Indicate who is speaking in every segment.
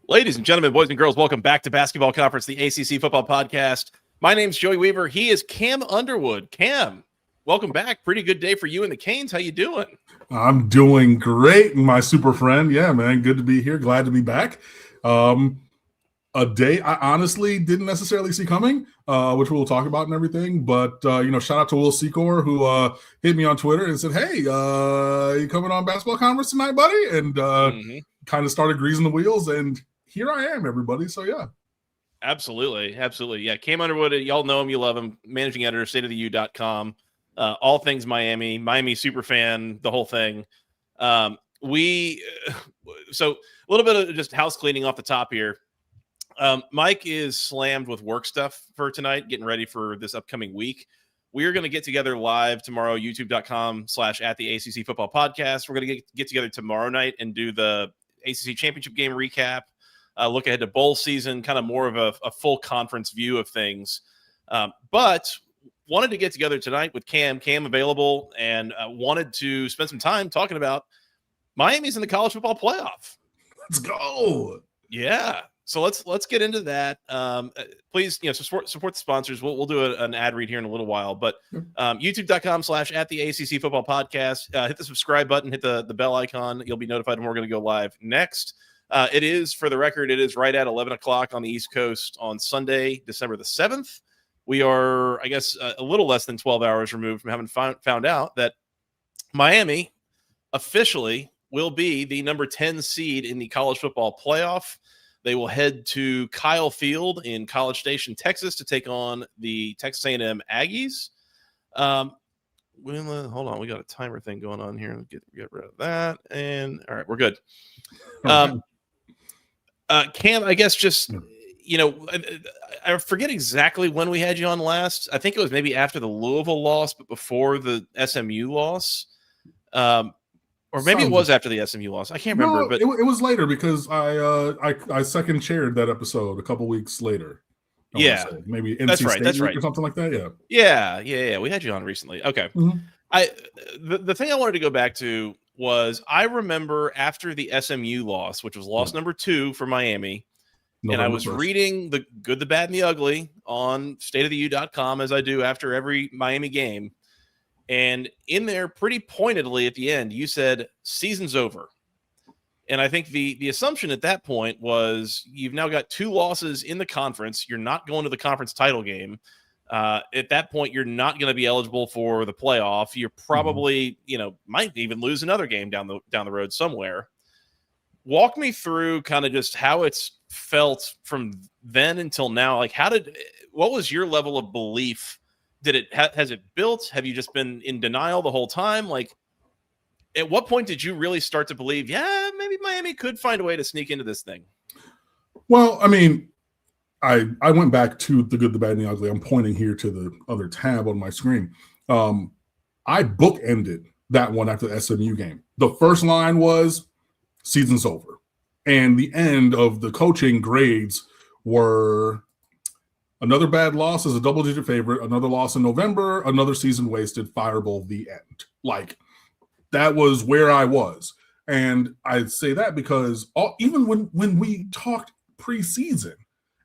Speaker 1: Ladies and gentlemen, boys and girls, welcome back to Basketball Conference, the ACC Football Podcast. My name's Joey Weaver. He is Cam Underwood. Cam, welcome back. Pretty good day for you and the Canes. How you doing?
Speaker 2: I'm doing great, my super friend. Yeah, man, good to be here. Glad to be back. A day I honestly didn't necessarily see coming, which we'll talk about and everything. But, shout out to Will Secor, who hit me on Twitter and said, hey, you coming on Basketball Conference tonight, buddy? And kind of started greasing the wheels. And here I am, everybody. So, yeah.
Speaker 1: Absolutely. Yeah, Cam Underwood, y'all know him, you love him. Managing editor, stateoftheu.com. All things Miami super fan, the whole thing. So a little bit of just house cleaning off the top here. Mike is slammed with work stuff for tonight, getting ready for this upcoming week. We are going to get together live tomorrow, youtube.com/@the-ACC Football Podcast. We're going to get together tomorrow night and do the ACC Championship game recap, look ahead to bowl season, kind of more of a full conference view of things. But wanted to get together tonight with Cam available, and wanted to spend some time talking about Miami's in the college football playoff.
Speaker 2: Let's go.
Speaker 1: Yeah. So let's get into that. Please, support the sponsors. We'll do an ad read here in a little while, but youtube.com/@the-ACC Football Podcast. Hit the subscribe button, hit the bell icon. You'll be notified when we're going to go live next. It is, for the record, it is right at 11 o'clock on the East Coast on Sunday, December the 7th. We are, I guess, a little less than 12 hours removed from having found out that Miami officially will be the number 10 seed in the college football playoff. They will head to Kyle Field in College Station, Texas, to take on the Texas A&M Aggies. Hold on, we got a timer thing going on here. Get rid of that, and all right, we're good. Cam, I guess just I forget exactly when we had you on last. I think it was maybe after the Louisville loss, but before the SMU loss. Or maybe it was after the SMU loss. I can't remember. But
Speaker 2: it was later because I second chaired that episode a couple weeks later.
Speaker 1: Yeah,
Speaker 2: maybe NC
Speaker 1: that's right.
Speaker 2: State
Speaker 1: That's right.
Speaker 2: Or something like that.
Speaker 1: Yeah. We had you on recently. Okay.
Speaker 2: Mm-hmm.
Speaker 1: The thing I wanted to go back to was I remember after the SMU loss, which was loss number 2 for Miami, and I was reading the good, the bad, and the ugly on stateoftheu.com as I do after every Miami game. And in there, pretty pointedly at the end, you said, season's over. And I think the assumption at that point was you've now got 2 losses in the conference. You're not going to the conference title game. At that point, you're not going to be eligible for the playoff. You're probably, might even lose another game down the road somewhere. Walk me through kind of just how it's felt from then until now. Like, what was your level of belief? Has it built? Have you just been in denial the whole time? Like, at what point did you really start to believe, maybe Miami could find a way to sneak into this thing?
Speaker 2: Well, I mean, I went back to the good, the bad, and the ugly. I'm pointing here to the other tab on my screen. I bookended that one after the SMU game. The first line was season's over. And the end of the coaching grades were another bad loss as a double-digit favorite, another loss in November, another season wasted, fireball, the end. Like, that was where I was. And I say that because even when we talked preseason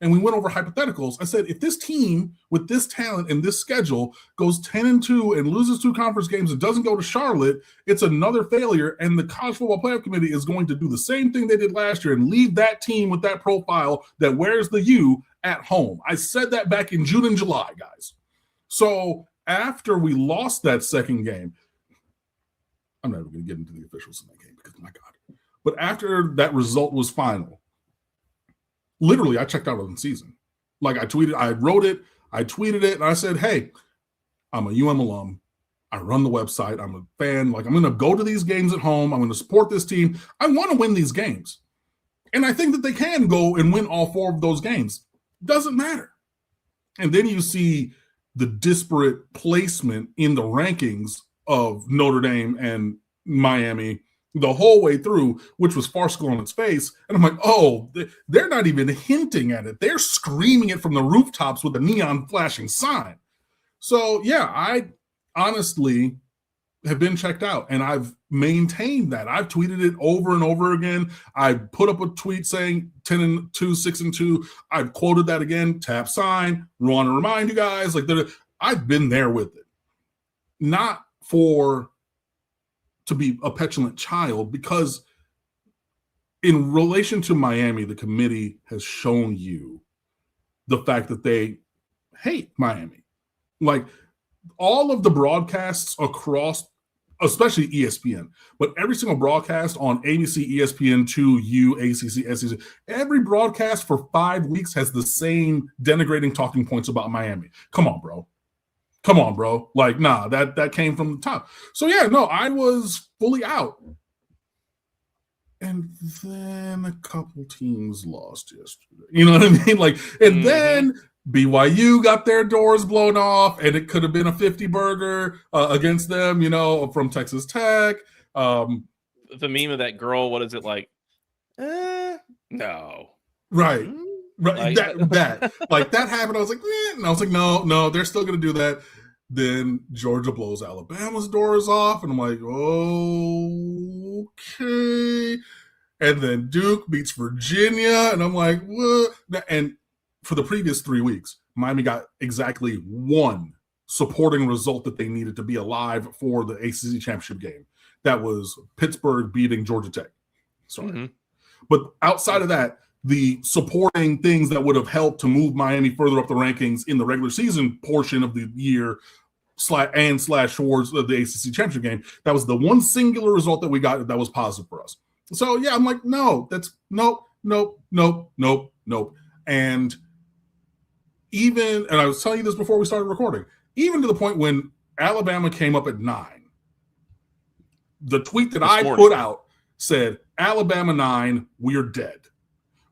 Speaker 2: and we went over hypotheticals, I said, if this team with this talent and this schedule goes 10-2 and loses 2 conference games and doesn't go to Charlotte, it's another failure. And the College Football Playoff Committee is going to do the same thing they did last year and leave that team with that profile that wears the U at home. I said that back in June and July, guys. So after we lost that second game, I'm not even going to get into the officials in that game because, my God. But after that result was final, literally, I checked out on the season. Like, I wrote it, I tweeted it, and I said, hey, I'm a UM alum. I run the website. I'm a fan. Like, I'm going to go to these games at home. I'm going to support this team. I want to win these games. And I think that they can go and win all 4 of those games. Doesn't matter. And then you see the disparate placement in the rankings of Notre Dame and Miami the whole way through, which was farcical on its face. And I'm like, oh, they're not even hinting at it. They're screaming it from the rooftops with a neon flashing sign. So, yeah, I honestly have been checked out, and I've maintained that. I've tweeted it over and over again. I put up a tweet saying 10-2, 6-2. I've quoted that again. Tap sign. Want to remind you guys, like, I've been there with it, not to be a petulant child, because in relation to Miami, the committee has shown you the fact that they hate Miami. Like, all of the broadcasts across, especially ESPN, but every single broadcast on ABC, ESPN2, ACC, SEC, every broadcast for 5 weeks has the same denigrating talking points about Miami. Come on, bro. Like, nah, that came from the top. So yeah, no, I was fully out. And then a couple teams lost yesterday. You know what I mean? Like, and then BYU got their doors blown off, and it could have been a 50 burger against them, from Texas Tech.
Speaker 1: The meme of that girl, what is it like? No.
Speaker 2: Right. Right.
Speaker 1: Like,
Speaker 2: that happened. I was like, and I was like, no, they're still going to do that. Then Georgia blows Alabama's doors off, and I'm like, okay. And then Duke beats Virginia, and I'm like, what? And for the previous 3 weeks, Miami got exactly one supporting result that they needed to be alive for the ACC championship game. That was Pittsburgh beating Georgia Tech. Sorry. But outside of that, the supporting things that would have helped to move Miami further up the rankings in the regular season portion of the year slash towards the ACC championship game, that was the one singular result that we got that was positive for us. So yeah, I'm like, no, that's nope. And I was telling you this before we started recording, even to the point when Alabama came up at 9, the tweet that I put out said, Alabama 9, we're dead.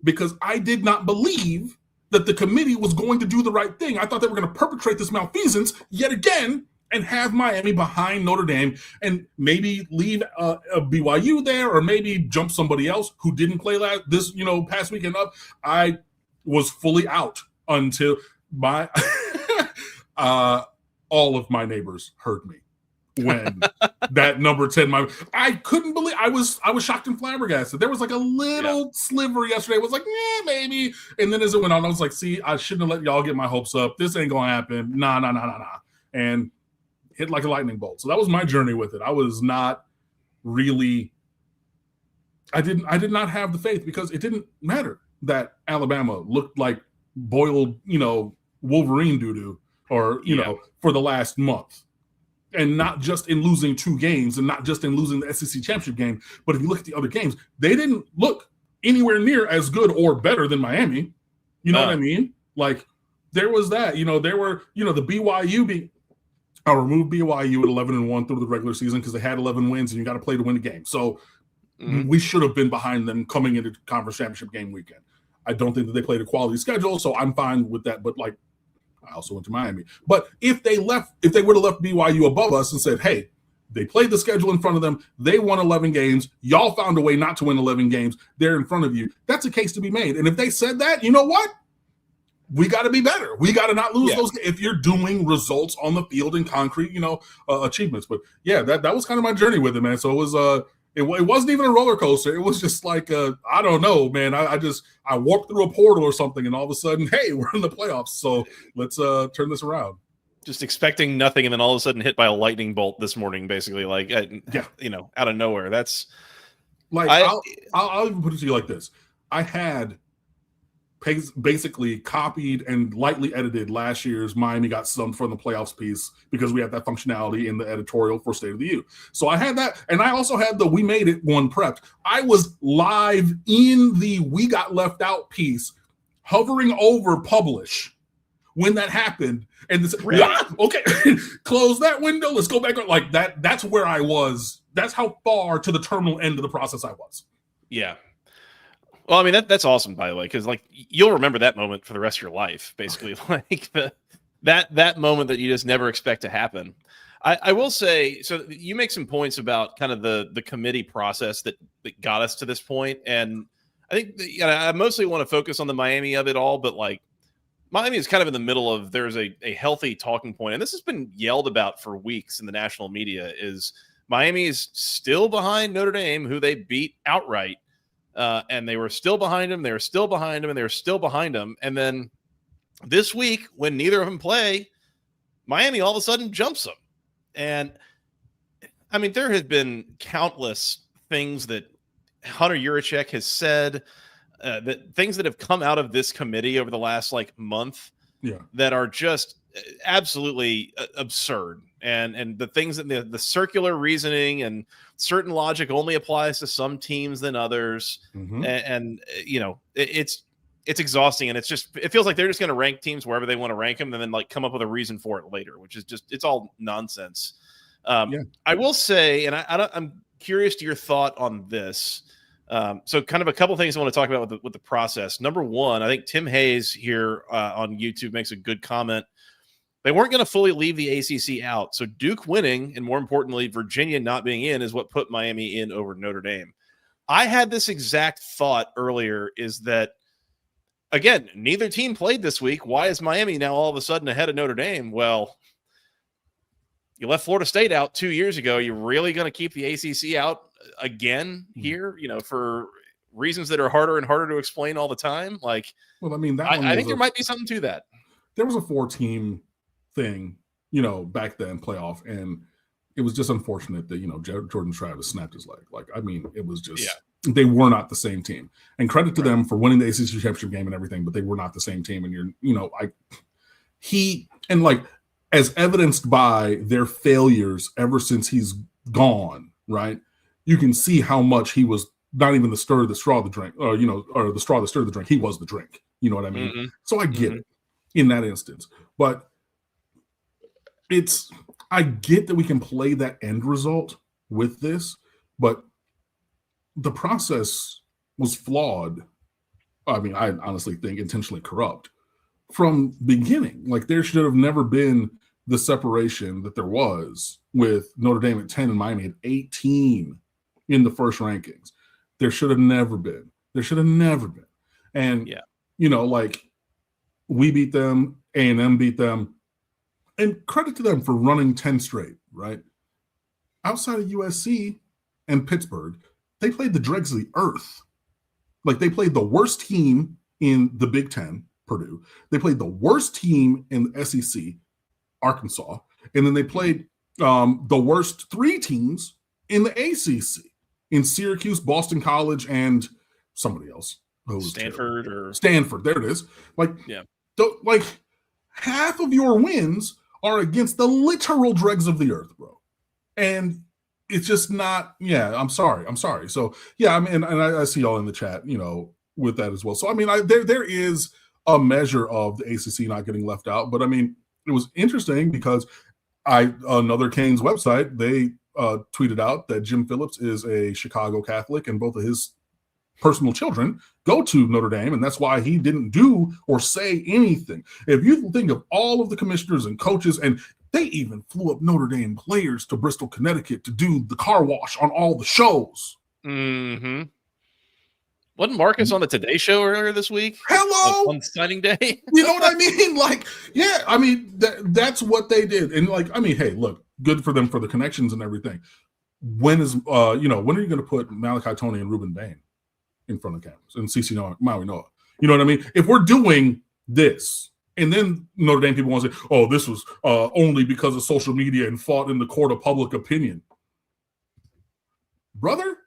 Speaker 2: Because I did not believe that the committee was going to do the right thing. I thought they were going to perpetrate this malfeasance yet again and have Miami behind Notre Dame and maybe leave a BYU there, or maybe jump somebody else who didn't play this past weekend up. I was fully out until my all of my neighbors heard me when that number 10, I couldn't believe, I was shocked and flabbergasted. There was like a little sliver yesterday. It was like, yeah, maybe. And then as it went on, I was like, see, I shouldn't have let y'all get my hopes up. This ain't gonna happen. Nah. And hit like a lightning bolt. So that was my journey with it. I was not really, I did not have the faith, because it didn't matter that Alabama looked like boiled, Wolverine doo-doo, or, for the last month. And not just in losing 2 games, and not just in losing the SEC championship game, but if you look at the other games, they didn't look anywhere near as good or better than Miami. You know what I mean? Like, there was that. There were, the BYU I'll remove BYU at 11-1 through the regular season because they had 11 wins, and you got to play to win the game. So we should have been behind them coming into conference championship game weekend. I don't think that they played a quality schedule, so I'm fine with that. But I also went to Miami. But if they would have left BYU above us and said, hey, they played the schedule in front of them, they won 11 games, y'all found a way not to win 11 games, they're in front of you, that's a case to be made. And if they said that, you know what? We got to be better. We got to not lose those if you're doing results on the field and concrete, achievements. But yeah, that was kind of my journey with it, man. So it was it wasn't even a roller coaster. It was just like I don't know, man. I walked through a portal or something, and all of a sudden, hey, we're in the playoffs. So let's turn this around.
Speaker 1: Just expecting nothing, and then all of a sudden hit by a lightning bolt this morning, basically, like out of nowhere. That's
Speaker 2: like I'll even put it to you like this: I had basically copied and lightly edited last year's Miami got stumped from the playoffs piece, because we had that functionality in the editorial for State of the U. So I had that, and I also had the we made it one prepped. I was live in the we got left out piece, hovering over publish when that happened, and this, okay, close that window, let's go back. Like that. That's where I was. That's how far to the terminal end of the process I was.
Speaker 1: Yeah. Well, I mean, that's awesome, by the way, because you'll remember that moment for the rest of your life, basically. Like that moment that you just never expect to happen. I will say, so you make some points about kind of the committee process that got us to this point, and I think I mostly want to focus on the Miami of it all, but Miami is kind of in the middle of, there's a healthy talking point, and this has been yelled about for weeks in the national media, is Miami is still behind Notre Dame, who they beat outright. And they were still behind them. They were still behind them, and they were still behind them. And then this week, when neither of them play, Miami all of a sudden jumps them. And I mean, there have been countless things that Hunter Yurachek has said, that things that have come out of this committee over the last month, that are just absolutely absurd. And the things that the circular reasoning and certain logic only applies to some teams than others. And it's exhausting. And it feels like they're just going to rank teams wherever they want to rank them, and then come up with a reason for it later, which is it's all nonsense. I will say, and I'm curious to your thought on this. So kind of a couple things I want to talk about with the process. Number one, I think Tim Hayes here on YouTube makes a good comment. They weren't going to fully leave the ACC out. So Duke winning, and more importantly, Virginia not being in, is what put Miami in over Notre Dame. I had this exact thought earlier, is that, again, neither team played this week. Why is Miami now all of a sudden ahead of Notre Dame? Well, you left Florida State out 2 years ago. You're really going to keep the ACC out again here, for reasons that are harder and harder to explain all the time? I think there might be something to that.
Speaker 2: There was a 4-team thing, back then, playoff, and it was just unfortunate that, Jordan Travis snapped his leg. It was just, they were not the same team. And credit to them for winning the ACC championship game and everything, but they were not the same team. And as evidenced by their failures ever since he's gone, right? You can see how much he was not even the straw that drink, or the straw that stirred the drink. He was the drink. You know what I mean? So I get it in that instance, but I get that we can play that end result with this, but the process was flawed. I mean, I honestly think intentionally corrupt from beginning. There should have never been the separation that there was with Notre Dame at 10 and Miami at 18 in the first rankings. There should have never been. And, we beat them, A&M beat them, and credit to them for running 10 straight, right? Outside of USC and Pittsburgh, they played the dregs of the earth. They played the worst team in the Big Ten, Purdue. They played the worst team in the SEC, Arkansas. And then they played the worst 3 teams in the ACC, in Syracuse, Boston College, and somebody else. Stanford. There it is. Half of your wins are against the literal dregs of the earth, bro. And it's just not, I'm sorry. So, and I see y'all in the chat, with that as well. So, there is a measure of the ACC not getting left out. But, it was interesting because another Canes website, they tweeted out that Jim Phillips is a Chicago Catholic, and both of his personal children go to Notre Dame, and that's why he didn't do or say anything. If you think of all of the commissioners and coaches, and they even flew up Notre Dame players to Bristol, Connecticut to do the car wash on all the shows.
Speaker 1: Wasn't Marcus on the Today Show earlier this week?
Speaker 2: Hello!
Speaker 1: On signing day?
Speaker 2: You know what I mean? That's what they did. And hey, look, good for them for the connections and everything. When are you going to put Malachi Tony and Ruben Bain in front of cameras and CeCe Maui Noah? You know what I mean? If we're doing this, and then Notre Dame people want to say, oh, this was only because of social media and fought in the court of public opinion. Brother,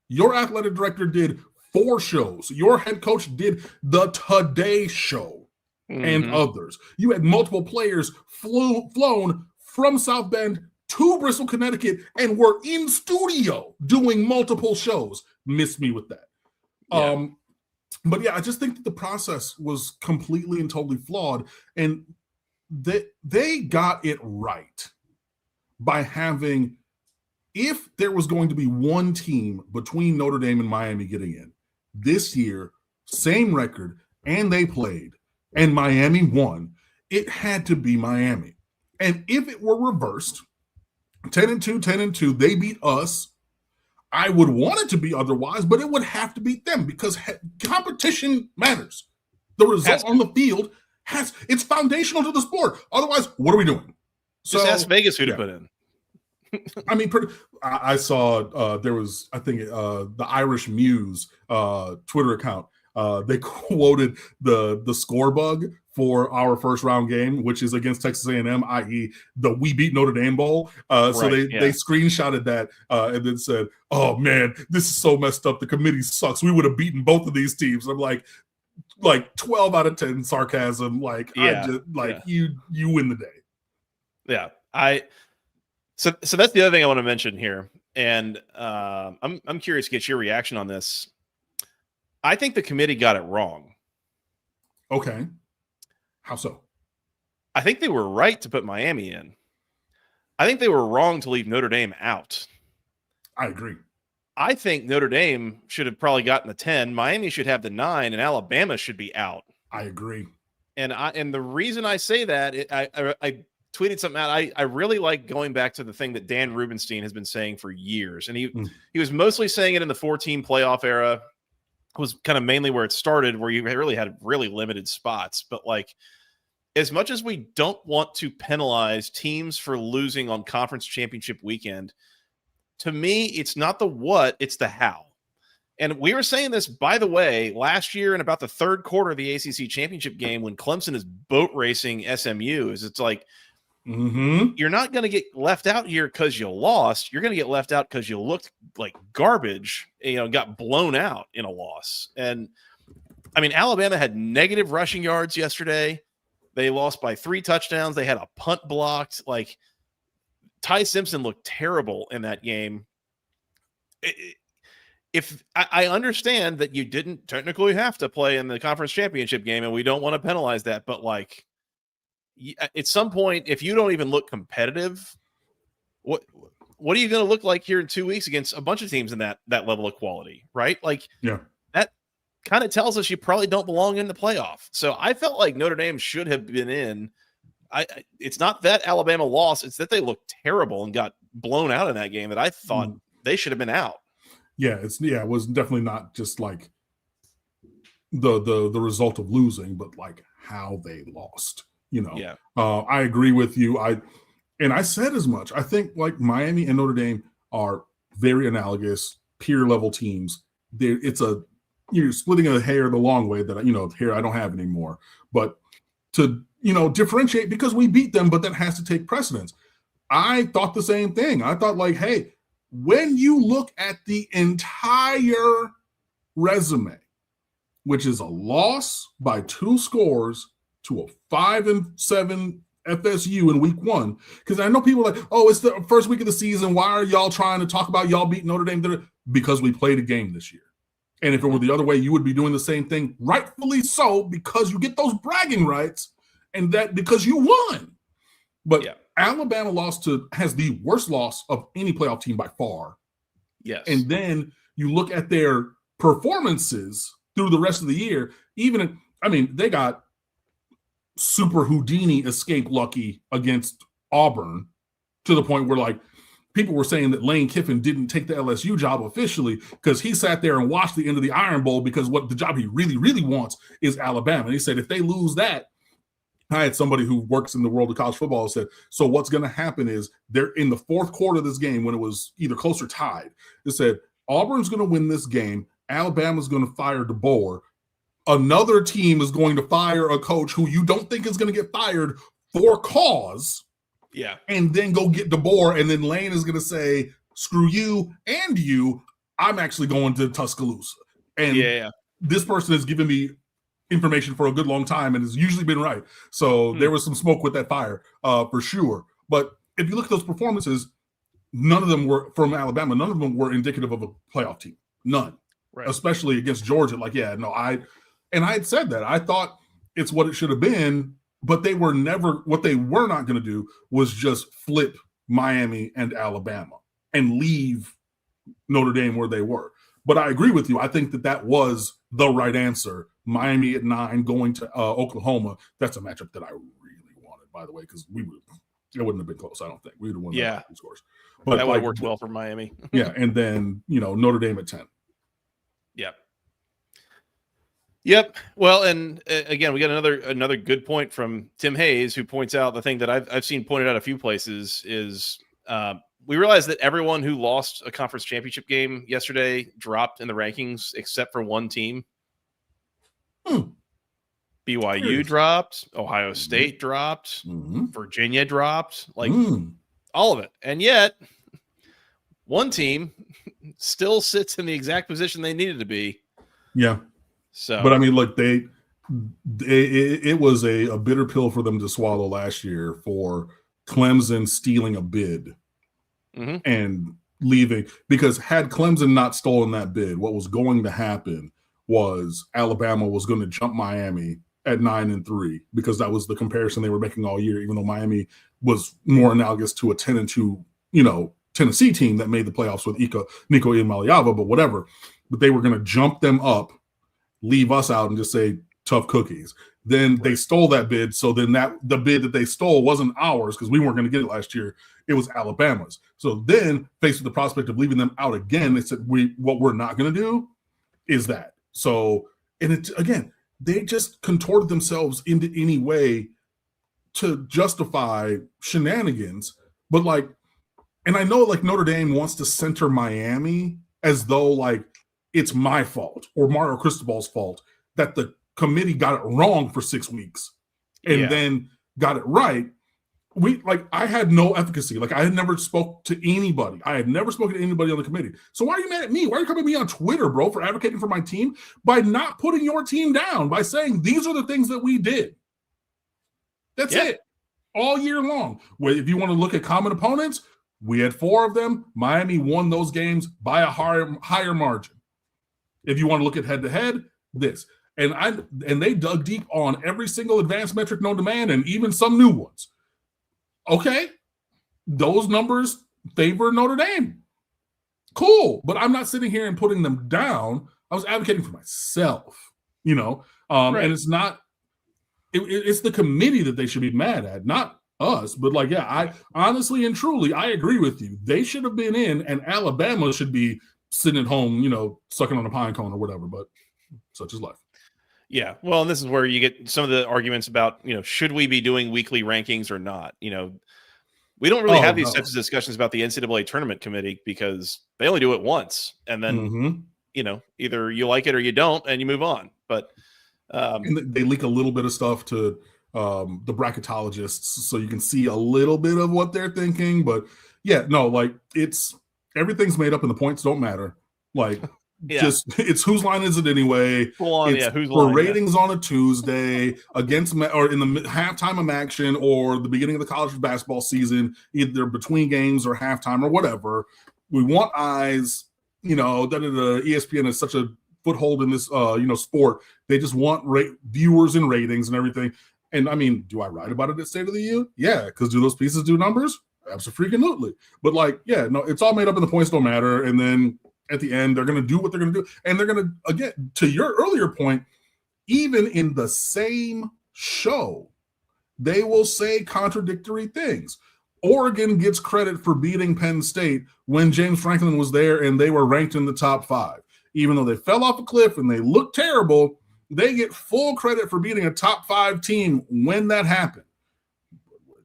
Speaker 2: your athletic director did 4 shows. Your head coach did the Today Show and others. You had multiple players flown from South Bend to Bristol, Connecticut, and were in studio doing multiple shows. Miss me with that. But I just think that the process was completely and totally flawed. And they got it right by having, if there was going to be one team between Notre Dame and Miami getting in this year, same record, and they played, and Miami won, it had to be Miami. And if it were reversed, 10-2, they beat us, I would want it to be otherwise, but it would have to beat them because competition matters. The result on the field it's foundational to the sport. Otherwise, what are we doing?
Speaker 1: Just ask Vegas who to put in.
Speaker 2: I mean, I saw there was, I think, the Irish Muse Twitter account. They quoted the score bug for our first round game, which is against Texas A&M, i.e. the We Beat Notre Dame Bowl. So they screenshotted that and then said, "Oh man, this is so messed up. The committee sucks. We would have beaten both of these teams." I'm like 12 out of 10 sarcasm. You win the day.
Speaker 1: Yeah, So that's the other thing I want to mention here, and I'm curious to get your reaction on this. I think the committee got it wrong.
Speaker 2: Okay, how so?
Speaker 1: I think they were right to put Miami in. I think they were wrong to leave Notre Dame out.
Speaker 2: I agree.
Speaker 1: I think Notre Dame should have probably gotten the 10. Miami should have the 9, and Alabama should be out.
Speaker 2: I agree.
Speaker 1: And the reason I say that, I tweeted something out. I really like going back to the thing that Dan Rubenstein has been saying for years. And he was mostly saying it in the 4-team playoff era. It was kind of mainly where it started, where you really had really limited spots. But as much as we don't want to penalize teams for losing on conference championship weekend, to me, it's not the what, it's the how. And we were saying this, by the way, last year in about the third quarter of the ACC championship game when Clemson is boat racing SMU. It's like, you're not going to get left out here because you lost. You're going to get left out because you looked like garbage, got blown out in a loss. And I mean, Alabama had negative rushing yards yesterday. They lost by 3 touchdowns. They had a punt blocked. Ty Simpson looked terrible in that game. If I understand that you didn't technically have to play in the conference championship game, and we don't want to penalize that, but at some point, if you don't even look competitive, what are you going to look like here in 2 weeks against a bunch of teams in that level of quality, right? That kind of tells us you probably don't belong in the playoff. So I felt like Notre Dame should have been in. It's not that Alabama lost; it's that they looked terrible and got blown out in that game. That I thought they should have been out.
Speaker 2: Yeah, it was definitely not just the result of losing, but how they lost. I agree with you. I said as much. I think Miami and Notre Dame are very analogous peer level teams. You're splitting a hair the long way that hair I don't have anymore. But to differentiate, because we beat them, but that has to take precedence. I thought the same thing. I thought hey, when you look at the entire resume, which is a loss by 2 scores to a 5-7 FSU in week 1, because I know people are oh, it's the first week of the season. Why are y'all trying to talk about y'all beat Notre Dame? Because we played a game this year. And if it were the other way, you would be doing the same thing, rightfully so, because you get those bragging rights and that because you won. But Alabama has the worst loss of any playoff team by far.
Speaker 1: Yes.
Speaker 2: And then you look at their performances through the rest of the year, they got super Houdini escape lucky against Auburn to the point where people were saying that Lane Kiffin didn't take the LSU job officially because he sat there and watched the end of the Iron Bowl, because what the job he really, really wants is Alabama. And he said, if they lose that, I had somebody who works in the world of college football said, so what's going to happen is they're in the fourth quarter of this game when it was either close or tied. It said, Auburn's going to win this game. Alabama's going to fire DeBoer. Another team is going to fire a coach who you don't think is going to get fired for cause.
Speaker 1: Yeah.
Speaker 2: And then go get DeBoer. And then Lane is going to say, screw you and you. I'm actually going to Tuscaloosa. And this person has given me information for a good long time and has usually been right. So there was some smoke with that fire for sure. But if you look at those performances, none of them were from Alabama. None of them were indicative of a playoff team. None. Right. Especially against Georgia. And I had said that. I thought it's what it should have been, but what they were not going to do was just flip Miami and Alabama and leave Notre Dame where they were. But I agree with you. I think that was the right answer. Miami at 9 going to Oklahoma. That's a matchup that I really wanted, by the way, because it wouldn't have been close, I don't think. We would have won by 2 scores. But
Speaker 1: that would have worked well for Miami.
Speaker 2: And then, Notre Dame at 10.
Speaker 1: Yeah. Yep. Well, and again, we got another good point from Tim Hayes, who points out the thing that I've seen pointed out a few places is we realized that everyone who lost a conference championship game yesterday dropped in the rankings except for one team. BYU dropped, Ohio State dropped, Virginia dropped, like all of it. And yet one team still sits in the exact position they needed to be.
Speaker 2: Yeah. So, but I mean, look, it was a bitter pill for them to swallow last year for Clemson stealing a bid and leaving, because had Clemson not stolen that bid, what was going to happen was Alabama was going to jump Miami at 9-3, because that was the comparison they were making all year, even though Miami was more analogous to a 10-2, Tennessee team that made the playoffs with Nico Iamaleava, but whatever. But they were going to jump them up, leave us out, and just say tough cookies. Then they stole that bid. So then the bid that they stole wasn't ours, because we weren't going to get it last year. It was Alabama's. So then, faced with the prospect of leaving them out again, they said, what we're not going to do is that. So, and it, again, they just contorted themselves into any way to justify shenanigans. But like, and I know like Notre Dame wants to center Miami as though like it's my fault or Mario Cristobal's fault that the committee got it wrong for 6 weeks and then got it right. I had no efficacy. Like, I had never spoke to anybody. I had never spoken to anybody on the committee. So why are you mad at me? Why are you coming at me on Twitter, bro, for advocating for my team by not putting your team down, by saying these are the things that we did? That's it. All year long. Well, if you want to look at common opponents, we had 4 of them. Miami won those games by a higher margin. If you want to look at head-to-head, this. And they dug deep on every single advanced metric known to man, and even some new ones. Okay, those numbers favor Notre Dame. Cool, but I'm not sitting here and putting them down. I was advocating for myself, right. And it's not. It's the committee that they should be mad at, not us. But I honestly and truly, I agree with you. They should have been in, and Alabama should be sitting at home, sucking on a pine cone or whatever. But such is life.
Speaker 1: Yeah, well, and this is where you get some of the arguments about, should we be doing weekly rankings or not? We don't really have these types of discussions about the NCAA tournament committee, because they only do it once, and then, either you like it or you don't, and you move on. But
Speaker 2: and they leak a little bit of stuff to the bracketologists, so you can see a little bit of what they're thinking. But it's everything's made up, and the points don't matter. Just it's whose line is it anyway?
Speaker 1: Whose
Speaker 2: for
Speaker 1: line,
Speaker 2: ratings on a Tuesday against or in the halftime of action or the beginning of the college basketball season, either between games or halftime or whatever. We want eyes. ESPN is such a foothold in this sport. They just want viewers and ratings and everything. And I mean, do I write about it at State of the U? Yeah, because do those pieces do numbers? Absolutely. But it's all made up, and the points don't matter. And then at the end, they're going to do what they're going to do. And they're going to, again, to your earlier point, even in the same show, they will say contradictory things. Oregon gets credit for beating Penn State when James Franklin was there and they were ranked in the top 5. Even though they fell off a cliff and they looked terrible, they get full credit for beating a top 5 team when that happened.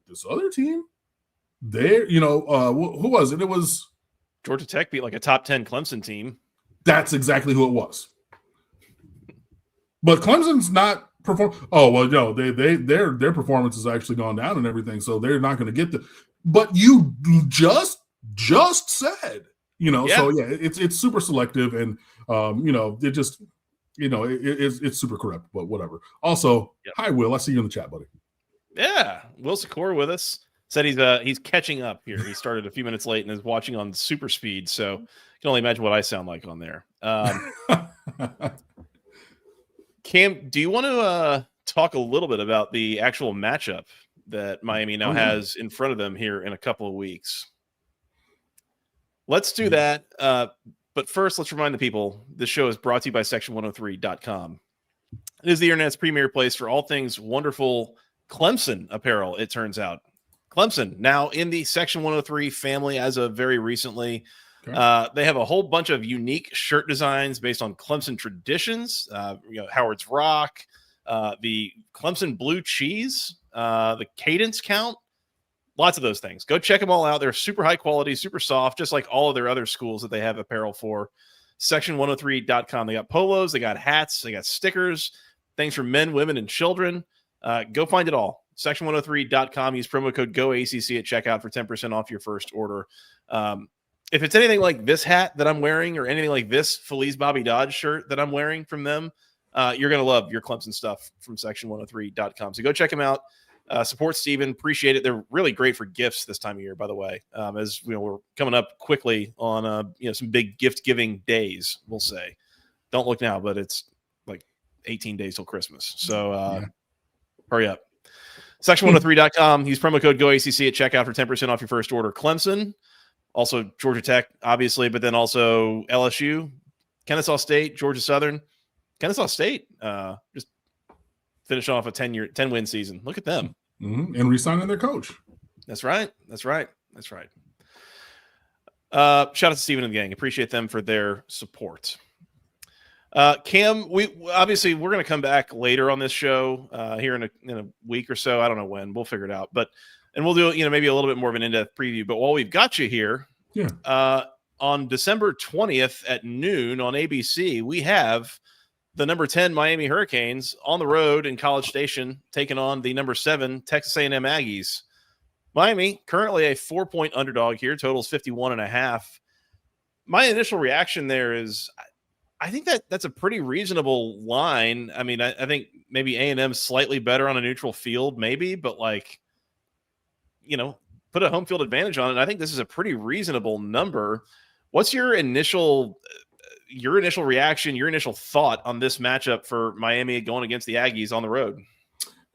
Speaker 2: This other team, who was it? It was
Speaker 1: Georgia Tech beat like a top 10 Clemson team.
Speaker 2: That's exactly who it was. But Clemson's not perform. Oh well, no, their performance has actually gone down and everything, so they're not going to get the. But you just said, so it's super selective, and it just, it's super corrupt. But whatever. Also, Hi Will, I see you in the chat, buddy.
Speaker 1: Yeah, Will Sikora with us. Said he's catching up here. He started a few minutes late and is watching on super speed, so you can only imagine what I sound like on there. Cam, do you want to talk a little bit about the actual matchup that Miami now has in front of them here in a couple of weeks? Let's do that. But first, let's remind the people, this show is brought to you by Section103.com. It is the internet's premier place for all things wonderful Clemson apparel, it turns out. Clemson, now in the Section 103 family as of very recently. Okay. They have a whole bunch of unique shirt designs based on Clemson traditions. Howard's Rock, the Clemson blue cheese, the cadence count, lots of those things. Go check them all out. They're super high quality, super soft, just like all of their other schools that they have apparel for. Section103.com. They got polos, they got hats, they got stickers, things for men, women, and children. Go find it all. Section103.com. Use promo code GOACC at checkout for 10% off your first order. If it's anything like this hat that I'm wearing or anything like this Feliz Bobby Dodge shirt that I'm wearing from them, you're going to love your Clemson stuff from section103.com. So go check them out. Support Steven. Appreciate it. They're really great for gifts this time of year, by the way, as we're coming up quickly on some big gift giving days, we'll say. Don't look now, but it's like 18 days till Christmas. So hurry up. Section103.com. Use promo code GOACC at checkout for 10% off your first order. Clemson. Also, Georgia Tech, obviously, but then also LSU, Kennesaw State, Georgia Southern. Kennesaw State just finished off a 10-win season. Look at them.
Speaker 2: Mm-hmm. And re-signing their coach.
Speaker 1: That's right. Shout out to Steven and the gang. Appreciate them for their support. Cam, we're going to come back later on this show here in a week or so. I don't know when. We'll figure it out. And we'll do, maybe a little bit more of an in-depth preview. But while we've got you here, on December 20th at noon on ABC, we have the number 10 Miami Hurricanes on the road in College Station, taking on the number 7 Texas A&M Aggies. Miami, currently a 4-point underdog here, totals 51.5. My initial reaction there is, I think that's a pretty reasonable line. I mean, I think maybe A&M slightly better on a neutral field, maybe, but put a home field advantage on it. I think this is a pretty reasonable number. What's your initial reaction, your initial thought on this matchup for Miami going against the Aggies on the road?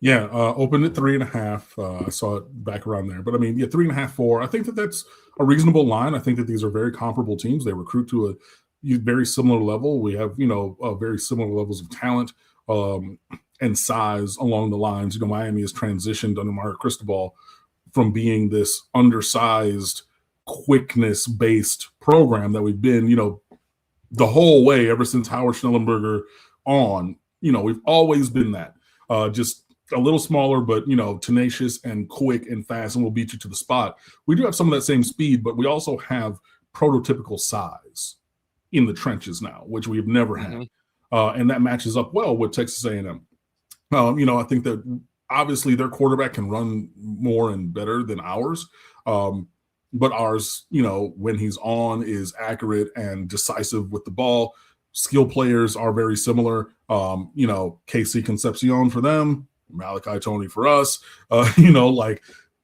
Speaker 2: Yeah, opened at 3.5. I saw it back around there. But 3.5, 4. I think that's a reasonable line. I think that these are very comparable teams. They recruit to a very similar level. We have, very similar levels of talent and size along the lines. Miami has transitioned under Mario Cristobal from being this undersized, quickness-based program that we've been, the whole way ever since Howard Schnellenberger on. We've always been that. Just a little smaller, but, tenacious and quick and fast, and we'll beat you to the spot. We do have some of that same speed, but we also have prototypical size in the trenches now, which we've never had. Mm-hmm. And that matches up well with Texas A&M. I think that obviously their quarterback can run more and better than ours. But ours, when he's on, is accurate and decisive with the ball. Skill players are very similar. KC Concepcion for them, Malachi Tony for us,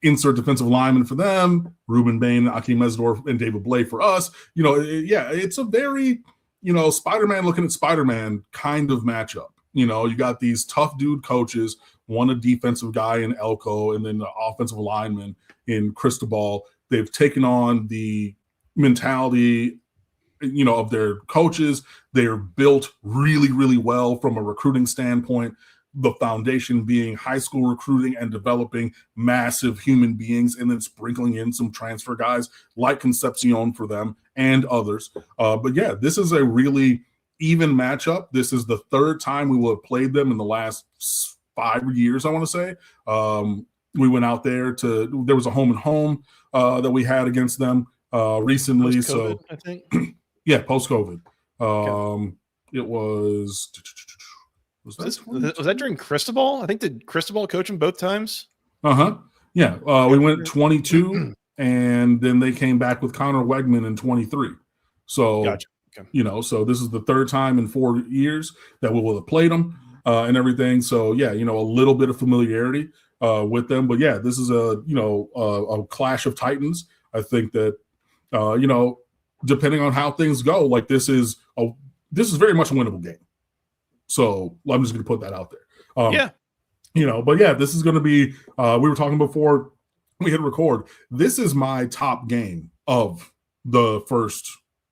Speaker 2: insert defensive lineman for them, Ruben Bain, Akeem Mesdorf, and David Blay for us. It's a very, Spider-Man looking at Spider-Man kind of matchup. You got these tough dude coaches, one a defensive guy in Elko, and then the offensive lineman in Cristobal. They've taken on the mentality, of their coaches. They're built really, really well from a recruiting standpoint. The foundation being high school recruiting and developing massive human beings, and then sprinkling in some transfer guys like Concepcion for them and others. This is a really even matchup. This is the third time we will have played them in the last 5 years, I want to say. We went out there there was a home and home that we had against them recently.
Speaker 1: Post-COVID, I think.
Speaker 2: Yeah, post-COVID.
Speaker 1: Okay.
Speaker 2: It was
Speaker 1: that during Cristobal? I think did Cristobal coach him both times?
Speaker 2: Yeah. We went 22, and then they came back with Connor Wegman in 23. So,
Speaker 1: gotcha. Okay.
Speaker 2: So this is the third time in 4 years that we will have played them and everything. So, a little bit of familiarity with them. But, this is a clash of titans. I think that, depending on how things go, this is very much a winnable game. So I'm just going to put that out there. This is going to be, we were talking before we hit record. This is my top game of the first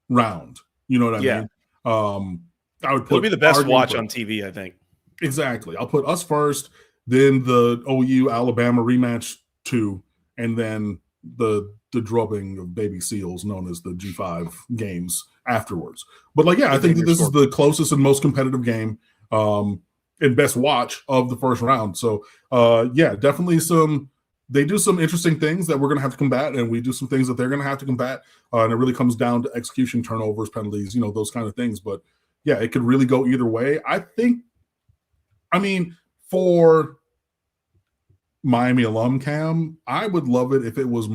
Speaker 2: round. You know what I mean? I would put
Speaker 1: it'll be the best watch on TV, I think.
Speaker 2: Exactly. I'll put us first, then the OU Alabama rematch 2, and then the the drubbing of baby seals known as the G5 games afterwards. But like, yeah, I think that this is the closest and most competitive game and best watch of the first round. So yeah, definitely they do some interesting things that we're going to have to combat, and we do some things that they're going to have to combat. And it really comes down to execution, turnovers, penalties, those kind of things. But yeah, it could really go either way. For Miami alum Cam, I would love it if it was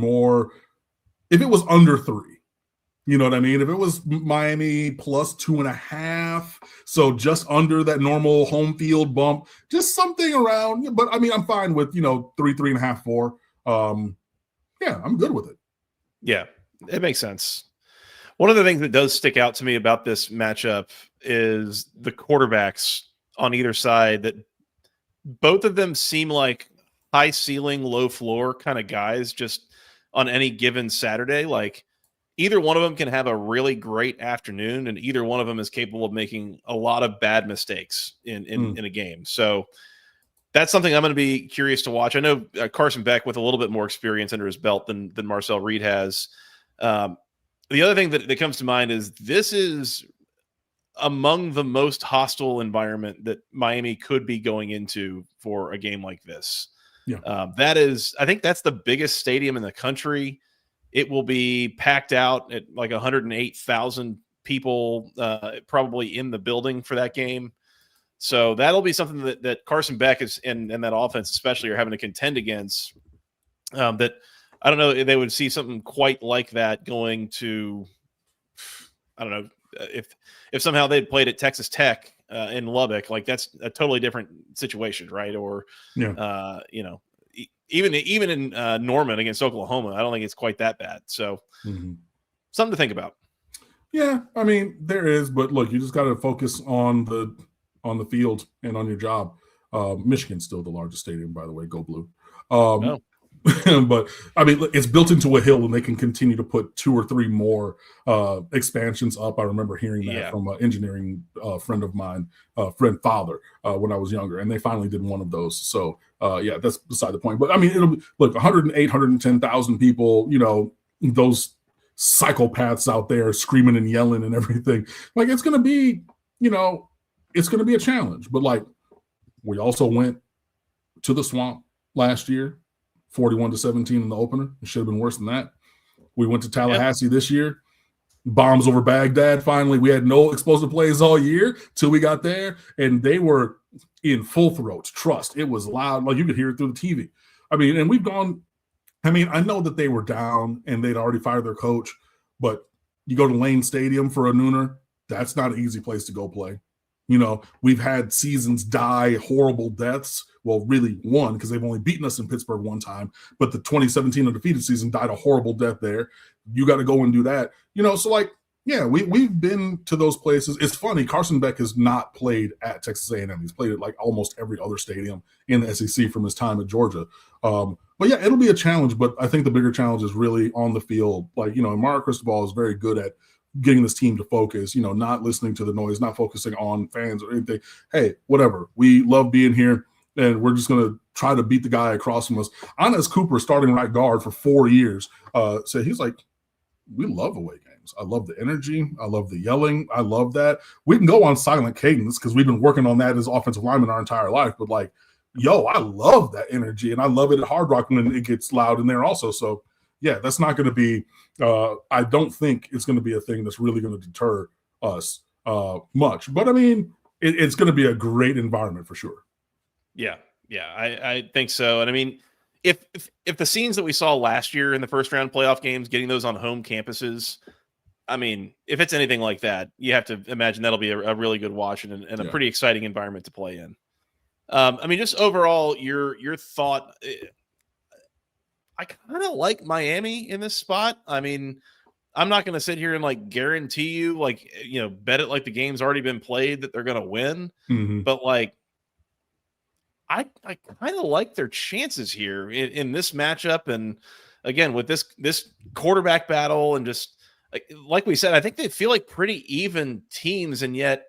Speaker 2: under 3. You know what I mean? If it was Miami plus 2.5, so just under that normal home field bump, just something around. But I'm fine with 3, 3.5, 4. Yeah, I'm good with it.
Speaker 1: Yeah, it makes sense. One of the things that does stick out to me about this matchup is the quarterbacks on either side. That both of them seem like high ceiling, low floor kind of guys. Just on any given Saturday, like. Either one of them can have a really great afternoon, and either one of them is capable of making a lot of bad mistakes in a game. So that's something I'm going to be curious to watch. I know Carson Beck, with a little bit more experience under his belt than Marcel Reed has. The other thing that comes to mind is this is among the most hostile environment that Miami could be going into for a game like this.
Speaker 2: Yeah.
Speaker 1: I think that's the biggest stadium in the country. It will be packed out at like 108,000 people probably in the building for that game. So that'll be something that Carson Beck is and that offense especially are having to contend against. That I don't know if they would see something quite like that going to, I don't know, if somehow they'd played at Texas Tech in Lubbock, like that's a totally different situation, right? Or, even in Norman against Oklahoma, I don't think it's quite that bad. So something to think about.
Speaker 2: Yeah, there is, but look, you just got to focus on the field and on your job. Michigan's still the largest stadium, by the way. Go Blue. But it's built into a hill, and they can continue to put 2 or 3 more expansions up. I remember hearing that from an engineering friend of mine, father, when I was younger, and they finally did one of those. So yeah, that's beside the point. But it'll be 108, 110,000 people. Those psychopaths out there screaming and yelling and everything. Like it's going to be, it's going to be a challenge. But we also went to the Swamp last year. 41-17 in the opener. It should have been worse than that. We went to Tallahassee this year. Bombs over Baghdad. Finally, we had no explosive plays all year till we got there, and they were in full throat. Trust. It was loud. Like you could hear it through the TV. And we've gone. I know that they were down and they'd already fired their coach, but you go to Lane Stadium for a nooner. That's not an easy place to go play. We've had seasons die horrible deaths. Well, really one, because they've only beaten us in Pittsburgh one time. But the 2017 undefeated season died a horrible death there. You got to go and do that. So yeah, we've been to those places. It's funny. Carson Beck has not played at Texas A&M. He's played at almost every other stadium in the SEC from his time at Georgia. But yeah, it'll be a challenge. But I think the bigger challenge is really on the field. Mario Cristobal is very good at getting this team to focus, not listening to the noise, not focusing on fans or anything. Hey, whatever. We love being here, and we're just going to try to beat the guy across from us. Anas Cooper, starting right guard for 4 years, said he's like, we love away games. I love the energy. I love the yelling. I love that. We can go on silent cadence because we've been working on that as offensive linemen our entire life. But I love that energy, and I love it at Hard Rock when it gets loud in there also. So, yeah, that's not going to be I don't think it's going to be a thing that's really going to deter us much. But, it's going to be a great environment for sure.
Speaker 1: Yeah, I think so. And, if the scenes that we saw last year in the first round playoff games, getting those on home campuses, if it's anything like that, you have to imagine that'll be a really good watch and a pretty exciting environment to play in. Just overall, your thought – I kind of like Miami in this spot. I'm not going to sit here and guarantee you, bet it like the game's already been played that they're going to win.
Speaker 2: Mm-hmm.
Speaker 1: But I kind of like their chances here in this matchup. And again, with this quarterback battle and just like we said, I think they feel like pretty even teams. And yet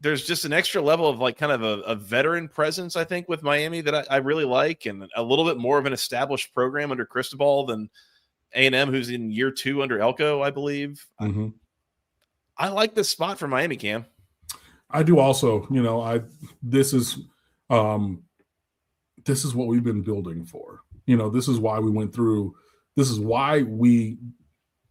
Speaker 1: there's just an extra level of kind of a veteran presence, I think, with Miami that I really like, and a little bit more of an established program under Cristobal than A&M, who's in year 2 under Elko, I believe.
Speaker 2: Mm-hmm.
Speaker 1: I like this spot for Miami, Cam.
Speaker 2: I do also. This is what we've been building for. This is why we went through. This is why we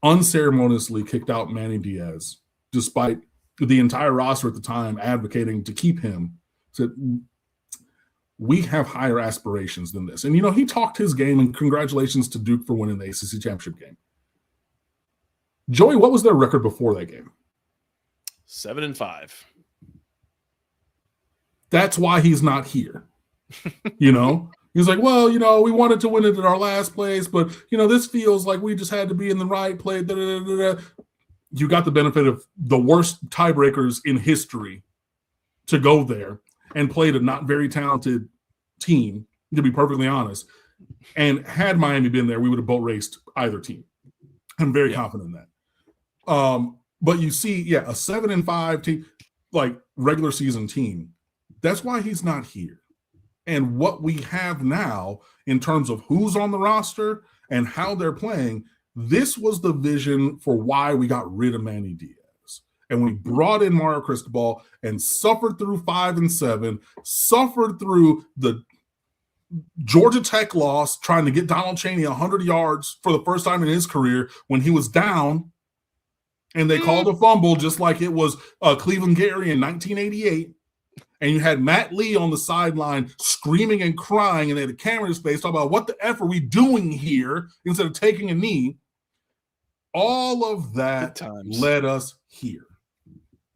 Speaker 2: unceremoniously kicked out Manny Diaz, despite the entire roster at the time advocating to keep him. So we have higher aspirations than this. And, he talked his game, and congratulations to Duke for winning the ACC championship game. Joey, what was their record before that game?
Speaker 1: 7-5.
Speaker 2: That's why he's not here. He's like, well, we wanted to win it at our last place, but, this feels like we just had to be in the right place. Da, da, da, da. You got the benefit of the worst tiebreakers in history to go there and played a not very talented team, to be perfectly honest. And had Miami been there, we would have boat raced either team. I'm very confident in that. But you see, a 7-5 team, like regular season team, that's why he's not here. And what we have now in terms of who's on the roster and how they're playing, this was the vision for why we got rid of Manny Diaz. And we brought in Mario Cristobal and suffered through 5 and 7, suffered through the Georgia Tech loss, trying to get Donald Chaney 100 yards for the first time in his career when he was down. And they called a fumble just like it was Cleveland Gary in 1988. And you had Matt Lee on the sideline screaming and crying, and they had a camera in his face talking about what the F are we doing here instead of taking a knee. All of that led us here.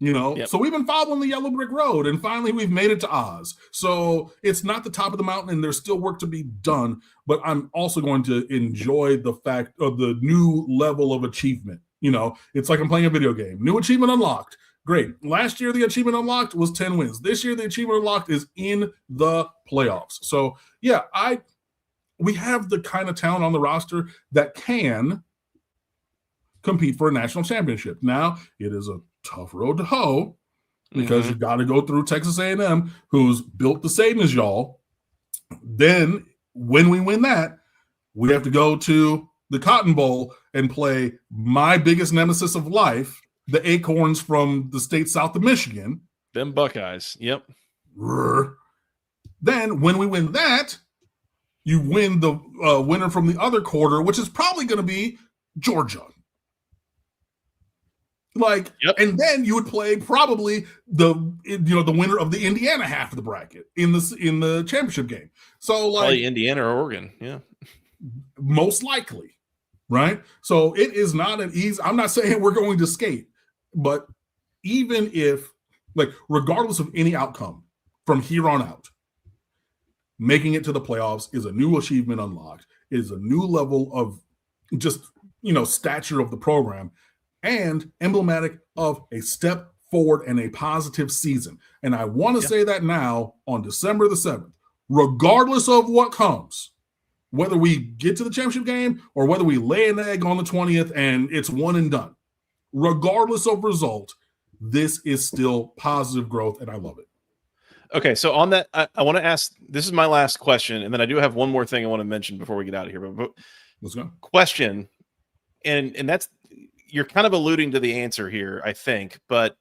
Speaker 2: So we've been following the yellow brick road, and finally we've made it to Oz. So it's not the top of the mountain, and there's still work to be done, but I'm also going to enjoy the fact of the new level of achievement. It's like I'm playing a video game. New achievement unlocked. Great. Last year, the achievement unlocked was 10 wins. This year, the achievement unlocked is in the playoffs. So, we have the kind of talent on the roster that can compete for a national championship. Now, it is a tough road to hoe because you got to go through Texas A&M, who's built the same as y'all. Then, when we win that, we have to go to the Cotton Bowl and play my biggest nemesis of life, the Acorns from the state south of Michigan.
Speaker 1: Them Buckeyes. Yep.
Speaker 2: Then when we win that, you win the winner from the other quarter, which is probably going to be Georgia. And then you would play probably the winner of the Indiana half of the bracket in the championship game. So
Speaker 1: probably Indiana or Oregon. Yeah.
Speaker 2: Most likely. Right. So it is not an easy. I'm not saying we're going to skate. But even if, regardless of any outcome from here on out, making it to the playoffs is a new achievement unlocked, is a new level of just, stature of the program, and emblematic of a step forward and a positive season. And I want to say that now on December the 7th, regardless of what comes, whether we get to the championship game or whether we lay an egg on the 20th and it's one and done. Regardless of result, this is still positive growth, and I love it.
Speaker 1: Okay, so on that, I want to ask, this is my last question, and then I do have one more thing I want to mention before we get out of here. But
Speaker 2: let's go.
Speaker 1: Question, and that's, you're kind of alluding to the answer here, I think, but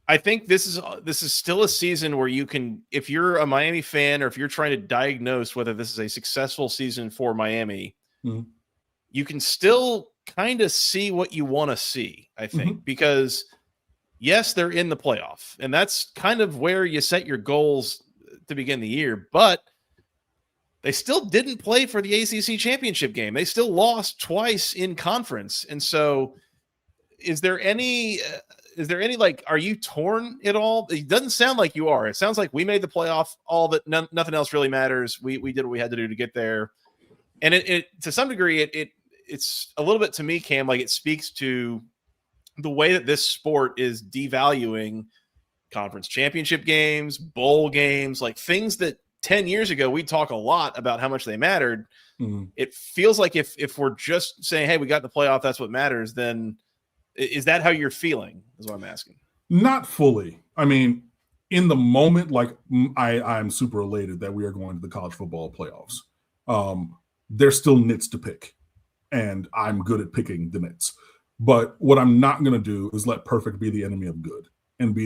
Speaker 1: I think this is still a season where you can, if you're a Miami fan or if you're trying to diagnose whether this is a successful season for Miami, you can still kind of see what you want to see, I think, because yes, they're in the playoff, and that's kind of where you set your goals to begin the year, but they still didn't play for the ACC championship game. They still lost twice in conference. And so is there any are you torn at all? It doesn't sound like you are. It sounds like we made the playoff, all that, nothing else really matters. We did what we had to do to get there. And it to some degree, it's a little bit, to me, Cam, like it speaks to the way that this sport is devaluing conference championship games, bowl games, like things that 10 years ago we'd talk a lot about how much they mattered. It feels like if we're just saying, hey, we got the playoff, that's what matters, then is that how you're feeling, is what I'm asking?
Speaker 2: Not fully. I mean, in the moment, like I'm super elated that we are going to the college football playoffs. There's still nits to pick. and I'm good at picking the nits. But what I'm not going to do is let perfect be the enemy of good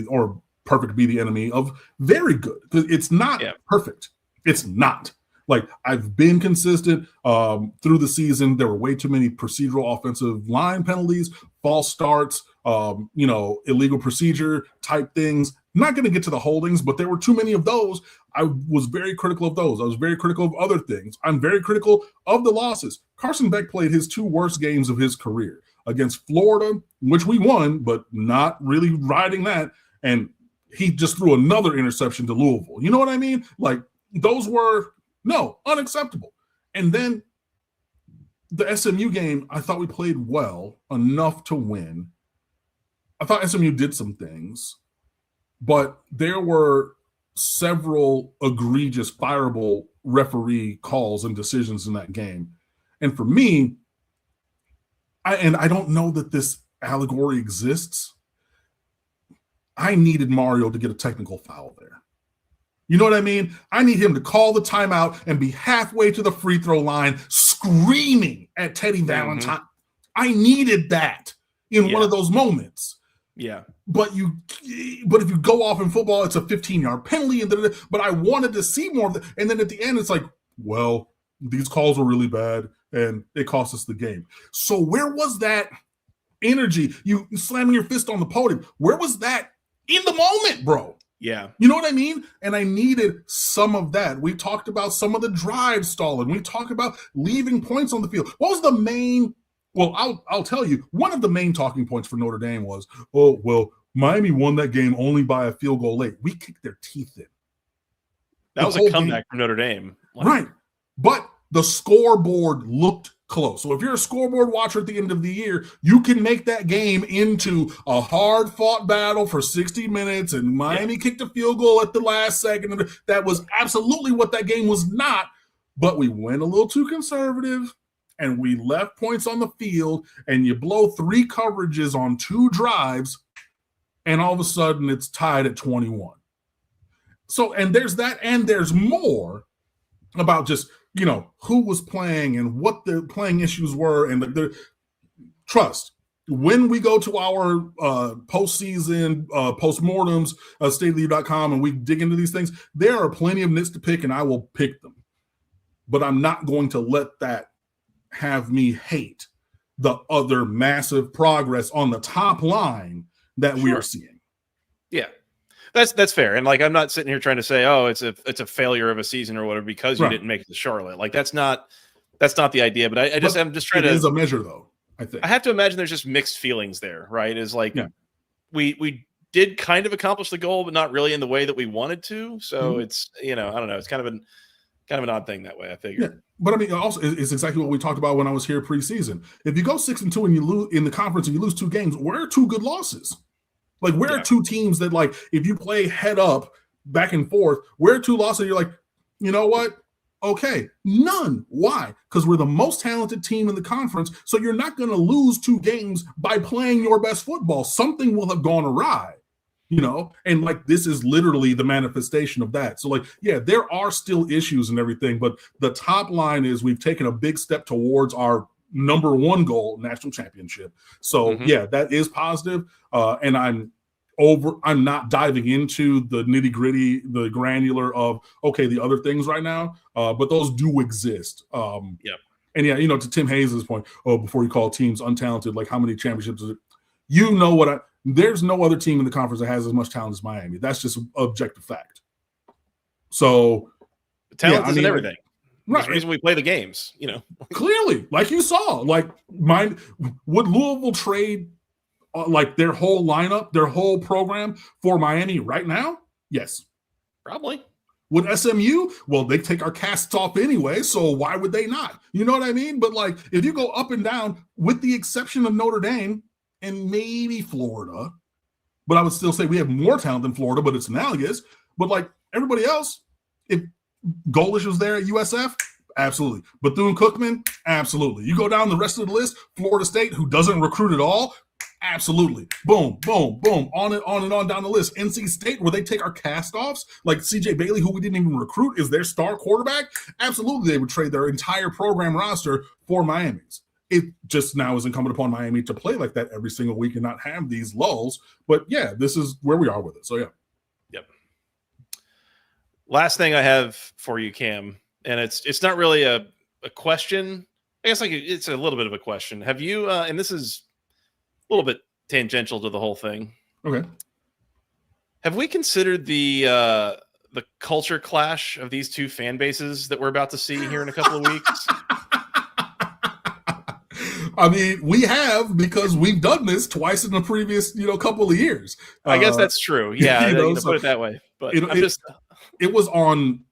Speaker 2: or perfect be the enemy of very good. It's not perfect. It's not. Like, I've been consistent through the season. There were way too many procedural offensive line penalties, false starts, illegal procedure type things. I'm not going to get to the holdings, but there were too many of those. I was very critical of those. I was very critical of other things. I'm very critical of the losses. Carson Beck played his 2 worst games of his career against Florida, which we won, but not really riding that. And he just threw another interception to Louisville. You know what I mean? Like, those were unacceptable. And then the SMU game, I thought we played well enough to win. I thought SMU did some things, but there were several egregious, fireable referee calls and decisions in that game. And for me, I don't know that this allegory exists. I needed Mario to get a technical foul there. You know what I mean? I need him to call the timeout and be halfway to the free throw line screaming at Teddy Valentine. I needed that in one of those moments.
Speaker 1: Yeah.
Speaker 2: But if you go off in football, it's a 15-yard penalty. But I wanted to see more of it. And then at the end, it's like, well, these calls were really bad, and it cost us the game. So where was that energy? You slamming your fist on the podium. Where was that in the moment, bro?
Speaker 1: Yeah.
Speaker 2: You know what I mean? And I needed some of that. We talked about some of the drive stalling. We talked about leaving points on the field. What was the main? Well, I'll tell you. One of the main talking points for Notre Dame was, oh, well, Miami won that game only by a field goal late. We kicked their teeth in.
Speaker 1: That was a comeback from Notre Dame.
Speaker 2: Right. But the scoreboard looked close. So if you're a scoreboard watcher at the end of the year, you can make that game into a hard-fought battle for 60 minutes, and Miami kicked a field goal at the last second. That was absolutely what that game was not, but we went a little too conservative, and we left points on the field, and you blow 3 coverages on 2 drives, and all of a sudden it's tied at 21. So, and there's that, and there's more about just, who was playing and what the playing issues were. And the trust, when we go to our postseason postmortems, stateoftheu.com, and we dig into these things, there are plenty of nits to pick, and I will pick them. But I'm not going to let that have me hate the other massive progress on the top line that we are seeing.
Speaker 1: Yeah. That's fair. And I'm not sitting here trying to say, oh, it's a failure of a season or whatever because you didn't make it to Charlotte. That's not the idea. But I'm just trying to.
Speaker 2: It is a measure, though. I think
Speaker 1: I have to imagine there's just mixed feelings there, right? We did kind of accomplish the goal, but not really in the way that we wanted to. So it's I don't know. It's kind of an odd thing that way. I figure.
Speaker 2: Yeah. But I mean, also, it's exactly what we talked about when I was here preseason. If you go 6-2 and you lose in the conference and you lose 2 games, where are 2 good losses? Where are 2 teams that, if you play head up, back and forth, where are 2 losses? You're like, you know what? Okay, none. Why? Because we're the most talented team in the conference, so you're not going to lose 2 games by playing your best football. Something will have gone awry, And, this is literally the manifestation of that. So, there are still issues and everything, but the top line is we've taken a big step towards our number 1 goal, national championship. So that is positive. And I'm not diving into the nitty gritty, the granular of, the other things right now. But those do exist. And to Tim Hayes' point, before you call teams untalented, how many championships is it? There's no other team in the conference that has as much talent as Miami. That's just objective fact. So
Speaker 1: talent isn't everything.
Speaker 2: Right.
Speaker 1: There's a reason we play the games,
Speaker 2: Clearly, like you saw, would Louisville trade their whole lineup, their whole program for Miami right now? Yes.
Speaker 1: Probably.
Speaker 2: Would SMU? Well, they take our casts off anyway, so why would they not? You know what I mean? But if you go up and down, with the exception of Notre Dame and maybe Florida, but I would still say we have more talent than Florida, but it's analogous. But everybody else, if Golish was there at USF, absolutely. Bethune-Cookman, absolutely. You go down the rest of the list, Florida State, who doesn't recruit at all, absolutely. Boom, boom, boom, on and on down the list. NC State, where they take our cast-offs, like CJ Bailey, who we didn't even recruit, is their star quarterback, absolutely they would trade their entire program roster for Miami's. it just now is incumbent upon Miami to play like that every single week and not have these lulls. But yeah, this is where we are with it. So yeah.
Speaker 1: Yep. Last thing I have for you, Cam, and it's not really a question. I guess like it's a little bit of a question. Have you, and this is a little bit tangential to the whole thing.
Speaker 2: Okay.
Speaker 1: Have we considered the culture clash of these two fan bases that we're about to see here in a couple of weeks?
Speaker 2: I mean, we have, because we've done this twice in the previous, couple of years.
Speaker 1: I guess that's true. Yeah, so put it that way. But
Speaker 2: it was on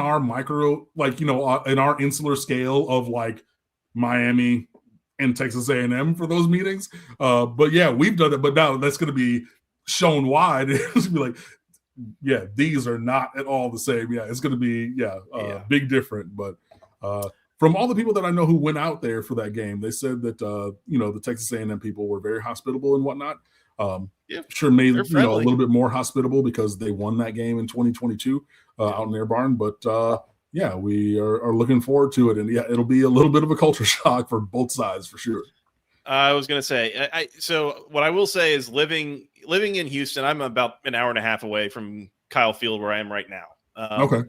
Speaker 2: our micro, like, in our insular scale of like Miami and Texas A&M for those meetings. But yeah, we've done it. But now that's going to be shown wide. It's going to be like, yeah, these are not at all the same. Yeah, it's going to be big different. But from all the people that I know who went out there for that game, they said that the Texas A&M people were very hospitable and whatnot. Sure, made a little bit more hospitable because they won that game in 2022 out in their barn. But yeah, we are looking forward to it, and yeah, it'll be a little bit of a culture shock for both sides for sure.
Speaker 1: I was going to say, so what I will say is living in Houston, I'm about an hour and a half away from Kyle Field where I am right now.
Speaker 2: Okay.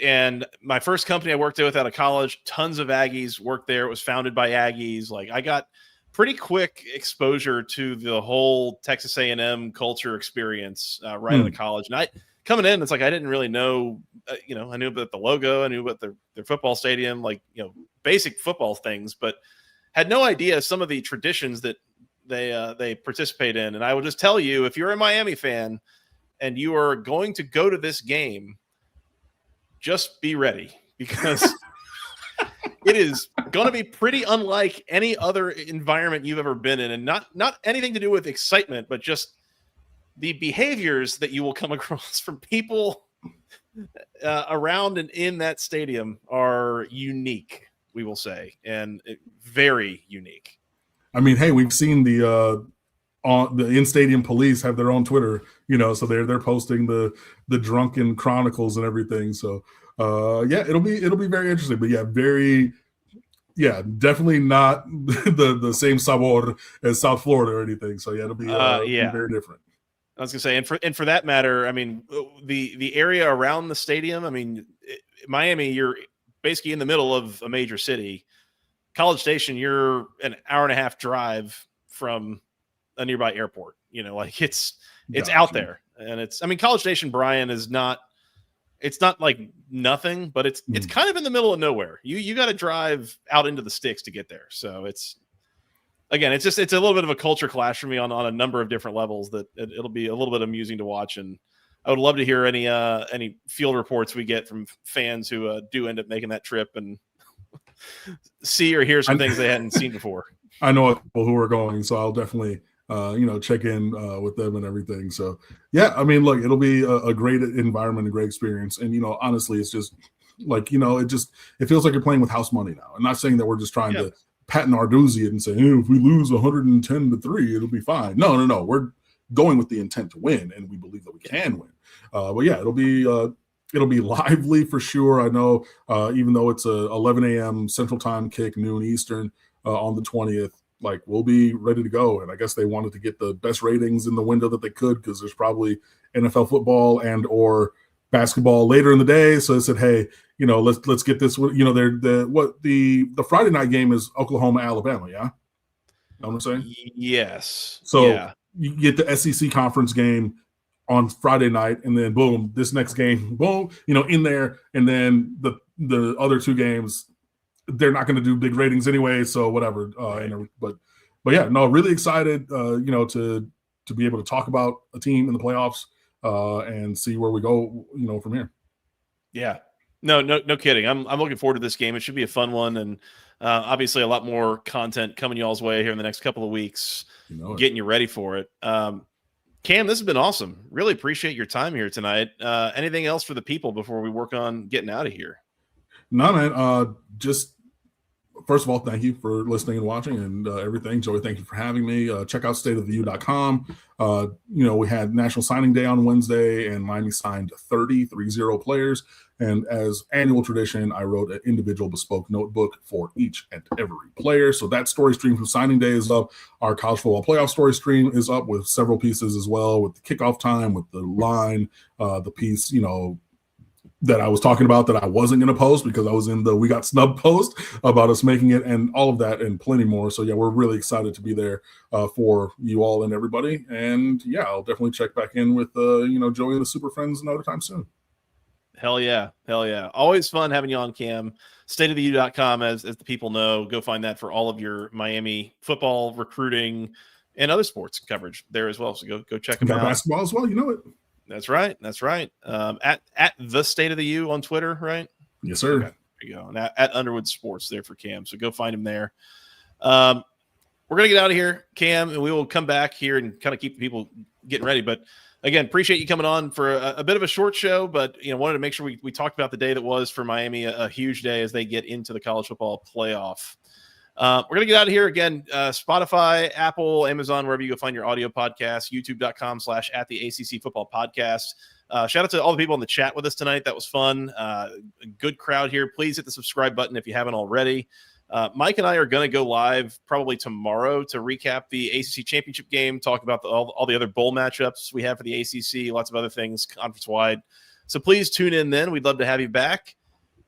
Speaker 1: And my first company I worked with out of college, tons of Aggies worked there. It was founded by Aggies. Like, I got pretty quick exposure to the whole Texas A&M culture experience right out of college. And coming in, it's like I didn't really know, I knew about the logo, I knew about their football stadium, like, basic football things, but had no idea some of the traditions that they participate in. And I will just tell you, if you're a Miami fan and you are going to go to this game, just be ready, because it is going to be pretty unlike any other environment you've ever been in, and not anything to do with excitement, but just the behaviors that you will come across from people around and in that stadium are unique, we will say, and very unique.
Speaker 2: I mean, hey, we've seen the in-stadium police have their own Twitter, so they're posting the drunken chronicles and everything. So yeah, it'll be very interesting. But yeah, definitely not the same sabor as South Florida or anything. So yeah, it'll be very different.
Speaker 1: I was gonna say, and for that matter, I mean, the area around the stadium. I mean, Miami, you're basically in the middle of a major city. College Station, you're an hour and a half drive from a nearby airport. Like it's out there, and College Station, Bryan, is not. It's not like nothing, but it's kind of in the middle of nowhere. You got to drive out into the sticks to get there. So it's a little bit of a culture clash for me on a number of different levels that it'll be a little bit amusing to watch. And I would love to hear any field reports we get from fans who do end up making that trip and see or hear some things they hadn't seen before.
Speaker 2: I know people who are going, so I'll definitely check in with them and everything. So yeah, I mean, look, it'll be a great environment, a great experience. And, honestly, it's just like, it feels like you're playing with house money now. I'm not saying that we're just trying to patent our doozy and say, hey, if we lose 110-3, it'll be fine. No. We're going with the intent to win, and we believe that we can win. But yeah, it'll be lively for sure. I know, even though it's a 11 a.m. Central Time kick, noon Eastern on the 20th, like, we'll be ready to go. And I guess they wanted to get the best ratings in the window that they could, because there's probably NFL football and or basketball later in the day. So they said, hey, let's get this. The Friday night game is Oklahoma, Alabama. Yeah. Know what I'm saying?
Speaker 1: Yes.
Speaker 2: So you get the SEC conference game on Friday night, and then boom, this next game, boom, in there. And then the other two games, they're not going to do big ratings anyway, so whatever. But yeah, no, really excited, to be able to talk about a team in the playoffs and see where we go, from here.
Speaker 1: Yeah, no kidding. I'm looking forward to this game. It should be a fun one, and obviously a lot more content coming y'all's way here in the next couple of weeks, getting you ready for it. Cam, this has been awesome. Really appreciate your time here tonight. Anything else for the people before we work on getting out of here?
Speaker 2: No, man. Just first of all, thank you for listening and watching and everything. Joey, thank you for having me. Check out stateoftheu.com. We had National Signing Day on Wednesday, and Miami signed 30 players. And as annual tradition, I wrote an individual bespoke notebook for each and every player. So that story stream from signing day is up. Our college football playoff story stream is up with several pieces as well, with the kickoff time, with the line, the piece, that I was talking about that I wasn't going to post because I was in the We Got Snubbed post about us making it, and all of that and plenty more. So yeah, we're really excited to be there for you all and everybody. And yeah, I'll definitely check back in with Joey and the Super Friends another time soon.
Speaker 1: Hell yeah. Always fun having you on, Cam. Stateoftheu.com, as the people know. Go find that for all of your Miami football, recruiting, and other sports coverage there as well. So go check them out.
Speaker 2: Basketball as well, you know it.
Speaker 1: That's right. At the State of the U on Twitter, right?
Speaker 2: Yes, sir.
Speaker 1: Okay, there you go. And at Underwood Sports there for Cam. So go find him there. We're gonna get out of here, Cam, and we will come back here and kind of keep people getting ready. But again, appreciate you coming on for a bit of a short show, but wanted to make sure we talked about the day that was for Miami, a huge day as they get into the college football playoff. We're going to get out of here again. Spotify, Apple, Amazon, wherever you go find your audio podcasts, youtube.com/@the-ACC football podcast. Shout out to all the people in the chat with us tonight. That was fun. A good crowd here. Please hit the subscribe button if you haven't already. Mike and I are going to go live probably tomorrow to recap the ACC championship game, talk about all the other bowl matchups we have for the ACC, lots of other things conference-wide. So please tune in then. We'd love to have you back.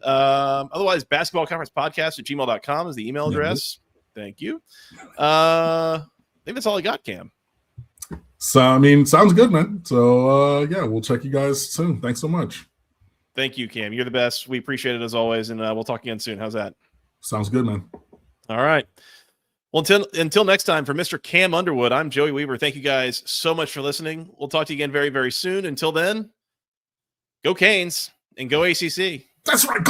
Speaker 1: Otherwise, basketballconferencepodcast@gmail.com is the email address. Thank you. I think that's all I got, Cam.
Speaker 2: So, sounds good, man. So, yeah, we'll check you guys soon. Thanks so much.
Speaker 1: Thank you, Cam. You're the best. We appreciate it as always, and we'll talk again soon. How's that?
Speaker 2: Sounds good, man.
Speaker 1: All right. Well, until next time, for Mr. Cam Underwood, I'm Joey Weaver. Thank you guys so much for listening. We'll talk to you again very, very soon. Until then, go Canes and go ACC.
Speaker 2: That's right.